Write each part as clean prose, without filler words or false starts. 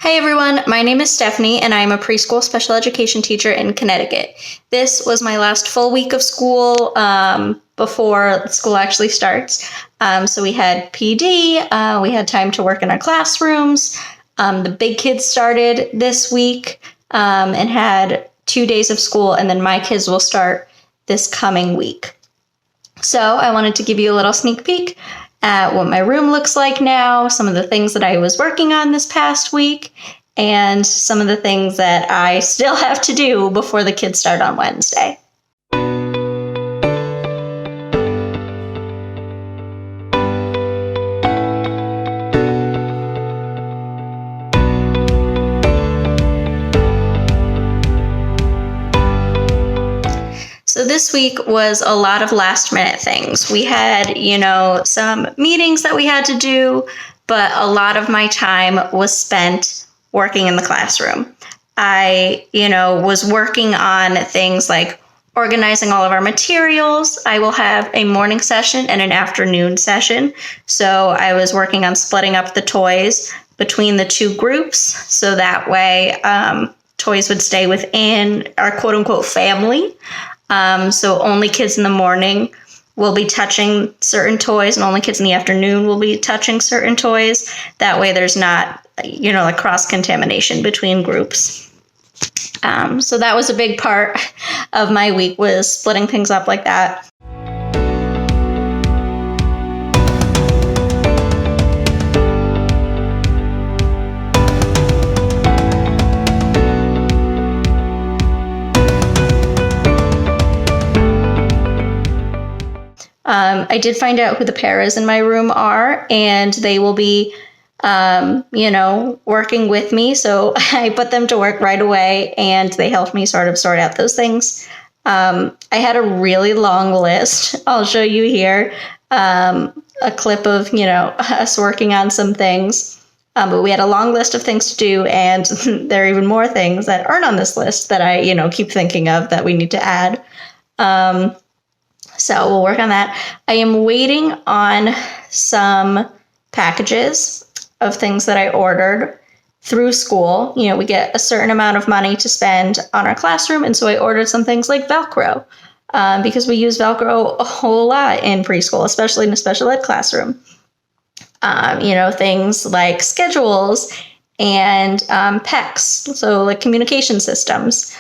Hi everyone, my name is Stephanie and I am a preschool special education teacher in Connecticut. This was my last full week of school before school actually starts. So we had PD, we had time to work in our classrooms. The big kids started this week and had 2 days of school, and then my kids will start this coming week. So I wanted to give you a little sneak peek at what my room looks like now, some of the things that I was working on this past week, and some of the things that I still have to do before the kids start on Wednesday. So this week was a lot of last minute things. We had, some meetings that we had to do, but a lot of my time was spent working in the classroom. I, was working on things like organizing all of our materials. I will have a morning session and an afternoon session. So I was working on splitting up the toys between the two groups. So that way, toys would stay within our quote unquote family. So only kids in the morning will be touching certain toys, and only kids in the afternoon will be touching certain toys. That way there's not, like cross-contamination between groups. So that was a big part of my week, was splitting things up like that. I did find out who the paras in my room are, and they will be, working with me. So I put them to work right away, and they helped me sort out those things. I had a really long list. I'll show you here a clip of, us working on some things. But we had a long list of things to do, and there are even more things that aren't on this list that I, keep thinking of that we need to add. So we'll work on that. I am waiting on some packages of things that I ordered through school. We get a certain amount of money to spend on our classroom. And so I ordered some things like Velcro because we use Velcro a whole lot in preschool, especially in a special ed classroom. Things like schedules and PECs, so like communication systems.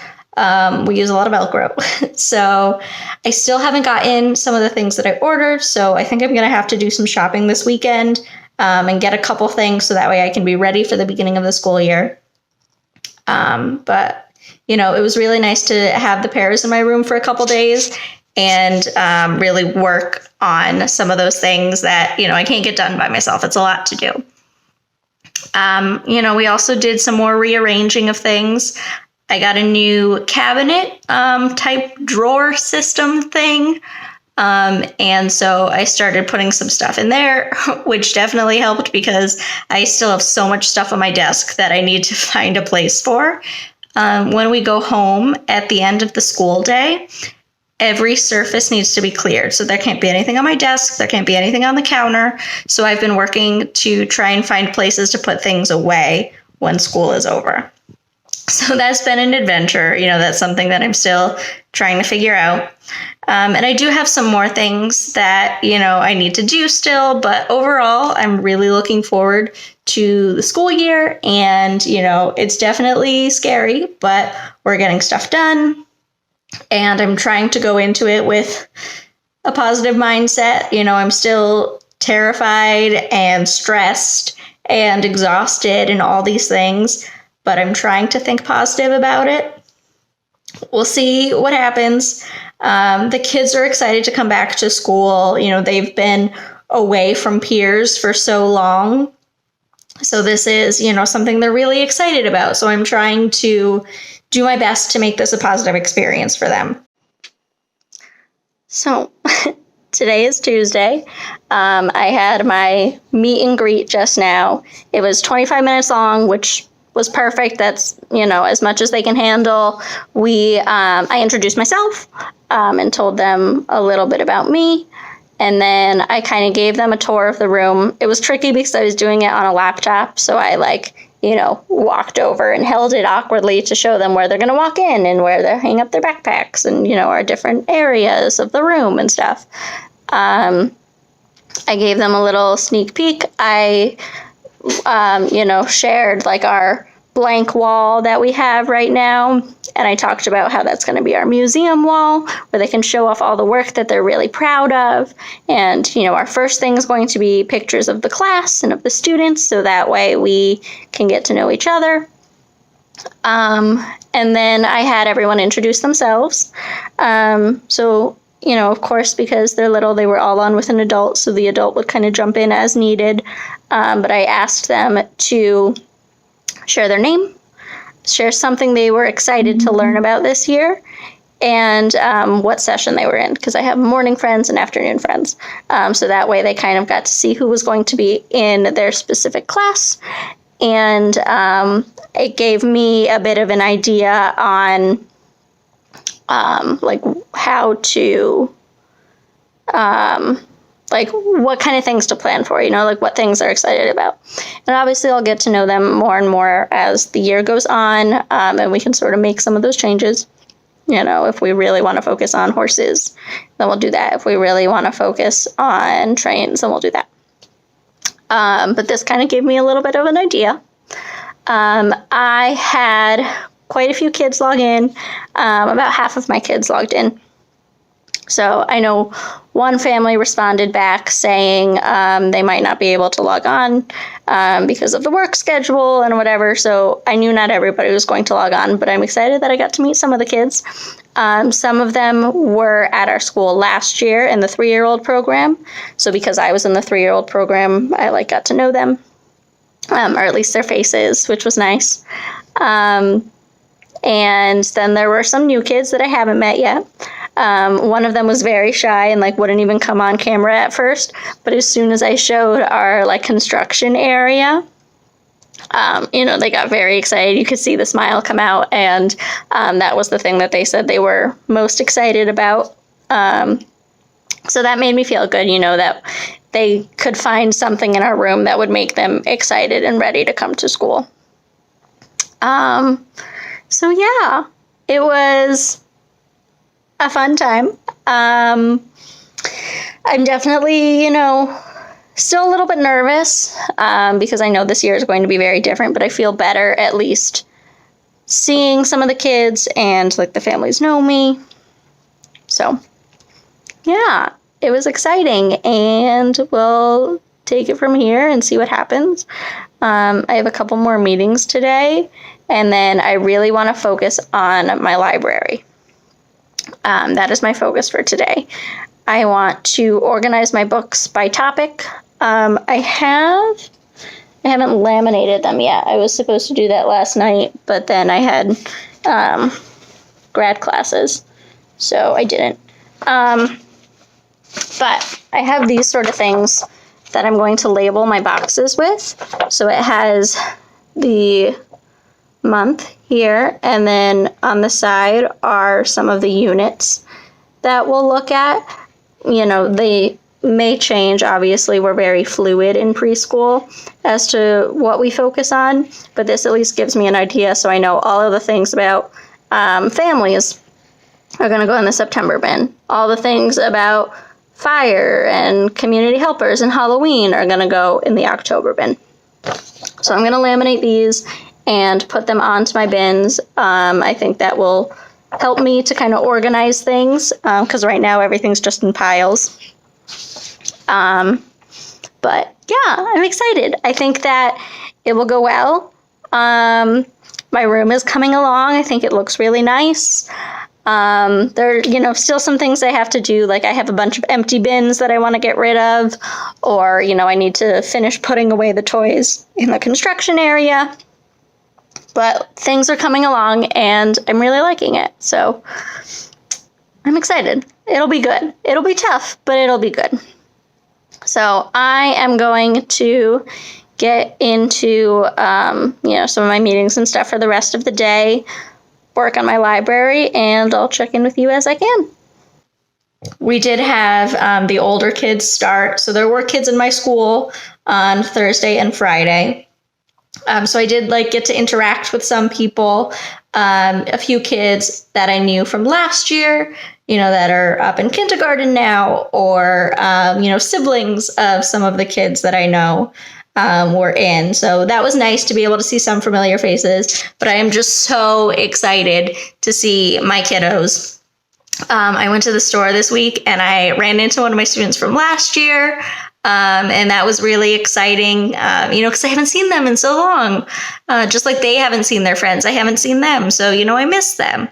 We use a lot of Velcro. So I still haven't gotten some of the things that I ordered. So I think I'm going to have to do some shopping this weekend and get a couple things so that way I can be ready for the beginning of the school year. But it was really nice to have the paras in my room for a couple days and really work on some of those things that, I can't get done by myself. It's a lot to do. We also did some more rearranging of things. I got a new cabinet type drawer system thing. And so I started putting some stuff in there, which definitely helped because I still have so much stuff on my desk that I need to find a place for. When we go home at the end of the school day, every surface needs to be cleared. So there can't be anything on my desk. There can't be anything on the counter. So I've been working to try and find places to put things away when school is over. So that's been an adventure. That's something that I'm still trying to figure out. And I do have some more things that, I need to do still. But overall, I'm really looking forward to the school year. And, it's definitely scary, but we're getting stuff done. And I'm trying to go into it with a positive mindset. I'm still terrified and stressed and exhausted and all these things. But I'm trying to think positive about it. We'll see what happens. The kids are excited to come back to school. They've been away from peers for so long. So this is, something they're really excited about. So I'm trying to do my best to make this a positive experience for them. So today is Tuesday. I had my meet and greet just now. It was 25 minutes long, which was perfect. That's, as much as they can handle. I introduced myself and told them a little bit about me. And then I kind of gave them a tour of the room. It was tricky because I was doing it on a laptop. So I walked over and held it awkwardly to show them where they're going to walk in and where they're hang up their backpacks and, our different areas of the room and stuff. I gave them a little sneak peek. I, shared like our blank wall that we have right now. And I talked about how that's going to be our museum wall where they can show off all the work that they're really proud of. And, our first thing is going to be pictures of the class and of the students. So that way we can get to know each other. And then I had everyone introduce themselves. So, of course, because they're little, they were all on with an adult. So the adult would kind of jump in as needed. But I asked them to share their name, share something they were excited to learn about this year, and what session they were in, because I have morning friends and afternoon friends. So that way they kind of got to see who was going to be in their specific class. And it gave me a bit of an idea on like how to like what kind of things to plan for, like what things they're excited about. And obviously I'll get to know them more and more as the year goes on, and we can sort of make some of those changes. If we really want to focus on horses, then we'll do that. If we really want to focus on trains, then we'll do that. But this kind of gave me a little bit of an idea. I had quite a few kids log in. About half of my kids logged in. So I know one family responded back saying they might not be able to log on because of the work schedule and whatever. So I knew not everybody was going to log on, but I'm excited that I got to meet some of the kids. Some of them were at our school last year in the 3-year-old program. So because I was in the 3-year-old program, I got to know them, or at least their faces, which was nice. And then there were some new kids that I haven't met yet. One of them was very shy and wouldn't even come on camera at first. But as soon as I showed our construction area, they got very excited. You could see the smile come out, and that was the thing that they said they were most excited about. So that made me feel good, that they could find something in our room that would make them excited and ready to come to school. So yeah, it was a fun time. I'm definitely, still a little bit nervous because I know this year is going to be very different, but I feel better at least seeing some of the kids and the families know me. So yeah, it was exciting, and we'll take it from here and see what happens. I have a couple more meetings today, and then I really want to focus on my library. That is my focus for today. I want to organize my books by topic. I haven't laminated them yet. I was supposed to do that last night, but then I had grad classes, so I didn't. But I have these sort of things that I'm going to label my boxes with. So it has the month here, and then on the side are some of the units that we'll look at. They may change. Obviously, we're very fluid in preschool as to what we focus on, but this at least gives me an idea, so I know all of the things about families are going to go in the September bin. All the things about fire and community helpers and Halloween are going to go in the October bin. So I'm going to laminate these and put them onto my bins. I think that will help me to kind of organize things, because right now everything's just in piles. But yeah, I'm excited. I think that it will go well. My room is coming along. I think it looks really nice. There are, still some things I have to do. Like I have a bunch of empty bins that I want to get rid of, or, I need to finish putting away the toys in the construction area. But things are coming along, and I'm really liking it. So I'm excited. It'll be good. It'll be tough, but it'll be good. So I am going to get into, some of my meetings and stuff for the rest of the day, work on my library, and I'll check in with you as I can. We did have the older kids start. So there were kids in my school on Thursday and Friday. So I did like get to interact with some people, a few kids that I knew from last year, that are up in kindergarten now, or, siblings of some of the kids that I know were in. So that was nice to be able to see some familiar faces, but I am just so excited to see my kiddos. I went to the store this week and I ran into one of my students from last year. And that was really exciting, because I haven't seen them in so long. Just like they haven't seen their friends, I haven't seen them. So, I miss them.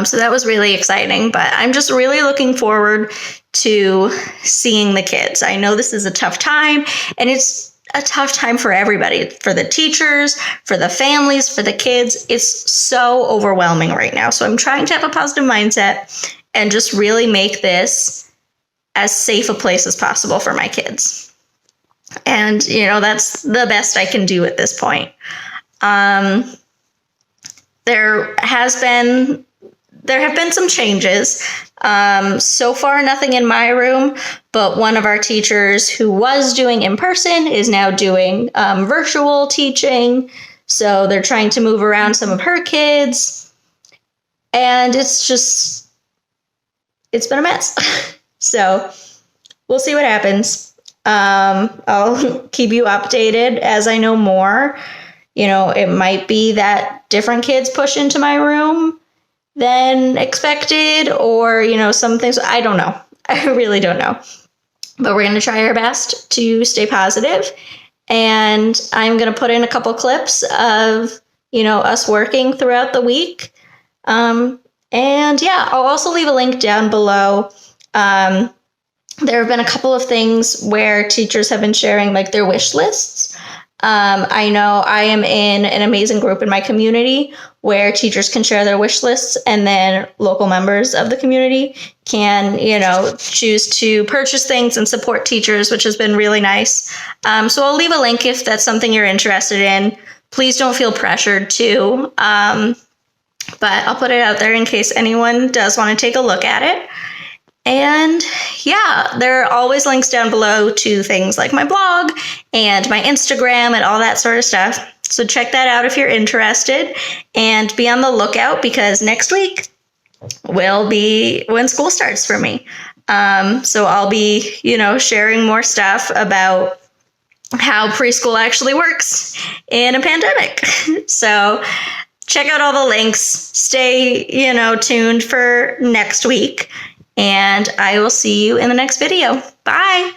So that was really exciting, but I'm just really looking forward to seeing the kids. I know this is a tough time, and it's a tough time for everybody, for the teachers, for the families, for the kids. It's so overwhelming right now. So I'm trying to have a positive mindset and just really make this as safe a place as possible for my kids. And, that's the best I can do at this point. There have been some changes. So far, nothing in my room, but one of our teachers who was doing in person is now doing virtual teaching. So they're trying to move around some of her kids. And it's been a mess. So we'll see what happens. I'll keep you updated as I know more. It might be that different kids push into my room than expected, or, some things. I don't know. I really don't know. But we're going to try our best to stay positive. And I'm going to put in a couple clips of, us working throughout the week. And yeah, I'll also leave a link down below. There have been a couple of things where teachers have been sharing like their wish lists. I know I am in an amazing group in my community where teachers can share their wish lists, and then local members of the community can, choose to purchase things and support teachers, which has been really nice. So I'll leave a link if that's something you're interested in. Please don't feel pressured to, but I'll put it out there in case anyone does want to take a look at it. And yeah, there are always links down below to things like my blog and my Instagram and all that sort of stuff. So check that out if you're interested, and be on the lookout because next week will be when school starts for me. So I'll be, sharing more stuff about how preschool actually works in a pandemic. So check out all the links. Stay, tuned for next week. And I will see you in the next video. Bye.